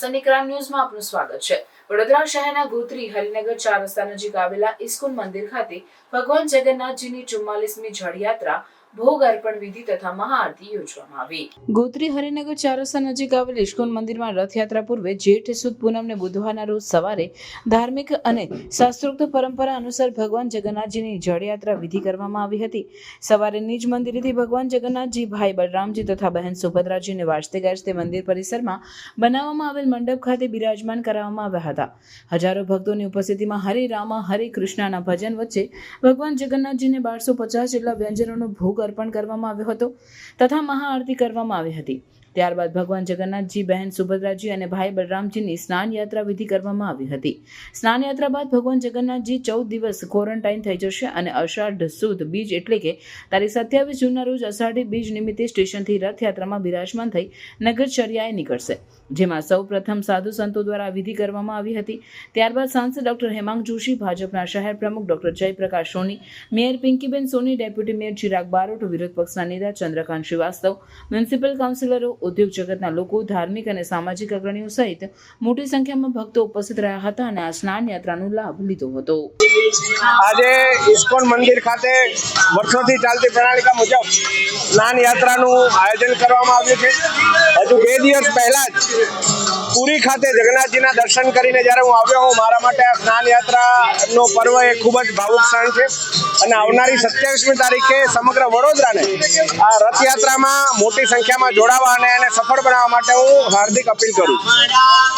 Sunny crime ન્યૂઝમાં આપનું સ્વાગત છે। વડોદરા શહેરના ગોત્રી હરિનગર 4 રસ્તા નજીક આવેલા ઇસ્કોન મંદિર ખાતે ભગવાન જગન્નાથજીની 44મી જળયાત્રા ભોગ અર્પણ વિધિ તથા મહાઆરતી યોજવામાં આવી। ગોત્રી હરિનગર 4 રસ્તા નજીક આવેલ ઇસ્કોન મંદિરમાં રથયાત્રા પૂર્વે જેઠ સુદ પૂનમને બુધવારના રોજ સવારે ધાર્મિક અને શાસ્ત્રોક્ત પરંપરા અનુસાર ભગવાન જગન્નાથજીની જળયાત્રા વિધિ કરવામાં આવી હતી। સવારે નિજ મંદિરેથી ભગવાન જગન્નાથજી, ભાઈ બલરામજી તથા બહેન સુભદ્રાજીને વાજતે ગાજતે મંદિર પરિસરમાં બનાવવામાં આવેલ મંડપ ખાતે બિરાજમાન કરાવવામાં આવ્યા હતા। હજારો ભક્તોની ઉપસ્થિતિમાં હરે રામ હરે કૃષ્ણના ભજન વચ્ચે ભગવાન જગન્નાથજીને 1250 જેટલા વ્યંજનોનો ભોગ અર્પણ કરવામાં આવ્યો હતો તથા મહાઆરતી કરવામાં આવી હતી। ત્યારબાદ ભગવાન જગન્નાથજી, બહેન સુભદ્રાજી અને ભાઈ બલરામજીની સ્નાન યાત્રા વિધિ કરવામાં આવી હતી। સ્નાન યાત્રા બાદ ભગવાન જગન્નાથજી 14 દિવસ ક્વોરન્ટાઇન થઈ જશે અને અષાઢ સુદ બીજ એટલે કે તારીખ 27 જૂનના રોજ અષાઢી બીજ નિમિત્તે સ્ટેશનથી રથયાત્રામાં બિરાજમાન થઈ નગરચર્યાએ નીકળશે, જેમાં સૌ પ્રથમ સાધુ સંતો દ્વારા વિધિ કરવામાં આવી હતી। ત્યારબાદ સાંસદ ડોક્ટર હેમાંગ જોશી, ભાજપના શહેર પ્રમુખ ડોક્ટર જયપ્રકાશ સોની, મેયર પિંકીબેન સોની, ડેપ્યુટી મેયર ચિરાગ બારોટ, વિરોધ પક્ષના નેતા ચંદ્રકાંત શ્રીવાસ્તવ, મ્યુનિસિપલ કાઉન્સિલરો, ઉદ્યોગ જગતના લોકો, ધાર્મિક અને સામાજિક અગ્રણીઓ સહિત મોટી સંખ્યામાં ભક્તો ઉપસ્થિત રહ્યા હતા અને આ સ્નાન યાત્રાનો લાભ લીધો હતો। આજે ઇસ્કોન મંદિર ખાતે વર્ષોથી ચાલતી પ્રણાલિકા મુજબ સ્નાન યાત્રાનું આયોજન કરવામાં આવ્યું છે। હજુ 2 દિવસ પહેલા જ પુરી ખાતે જગન્નાથજીના દર્શન કરીને જ્યારે હું આવ્યો હું, મારા માટે આ સ્નાન યાત્રાનો પર્વ એ ખૂબ જ ભાવુક ક્ષણ છે અને આવનારી 27મી તારીખે સમગ્ર વડોદરાને આ રથયાત્રામાં મોટી સંખ્યામાં જોડાવા અને એને સફળ બનાવવા માટે હું હાર્દિક અપીલ કરું છું।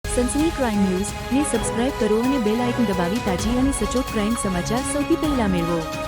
સનસની ક્રાઇમ ન્યૂઝ ને સબસ્ક્રાઇબ કરો અને બેલ આઇકન દબાવી તાજી અને સચોટ ક્રાઇમ સમાચાર સૌથી પહેલા મેળવો।